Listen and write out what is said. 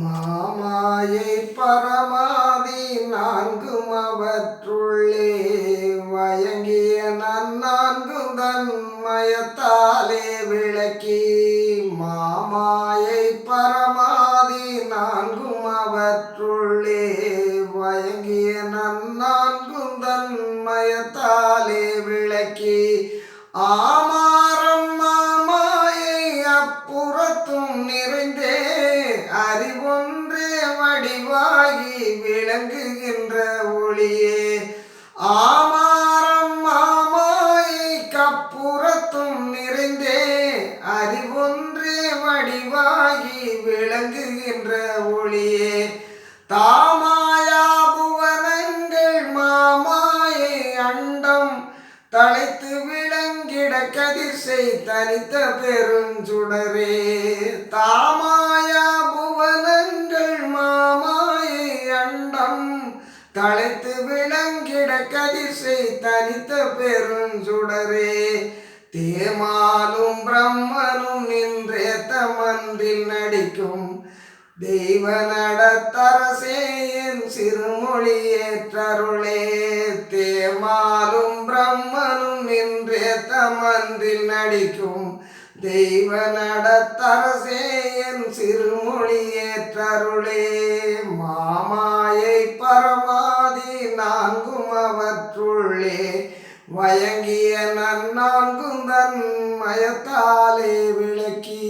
மாமாயை பரமாதி நான்கும் அவற்றுள்ளே வயங்கிய நன்னான்கும் தன்மயத்தாலே விளக்கி. மாமாயை பரமாதி நான்கும் அவற்றுள்ளே வயங்கிய நன்னான்கும் தன்மயத்தாலே விளக்கி. ஆமாரம் மாமாயை அப்புறத்தும் நிறைந்தே அறிவொன்றே வடிவாகி விளங்குகின்ற ஒளியே. ஆமாரம் மாமாயை கப்புறத்தும் நிறைந்தே அறிவொன்றே வடிவாகி விளங்குகின்ற ஒளியே. தாமாயா புவனங்கள் மாமாயை அண்டம் தழைத்து விளங்கிட கதிர்சை தனித்த பெருஞ்சுடரே. தாமாயா புவனங்கள் மாமாயை அண்டம் தழைத்து விளங்கிட கதிர்சை தனித்த பெருஞ்சுடரே. தேமாலும் பிரம்மனும் நின்றேத்த மன்றில் நடிக்கும் தெய்வ நடத்தரசே என் சிறுமொழி ஏற்றருளே. தேமாலும் பிரம்மனும் நின்றேத்த மன்றில் நடிக்கும் தெய்வ நடத்தரசே என் சிறுமொழி ஏற்றருளே. மாமாயை பரமாதி நான்கும் அவற்றுள்ளே வயங்கிய நன்னான்கும் தன்மயத்தாலே விளக்கி.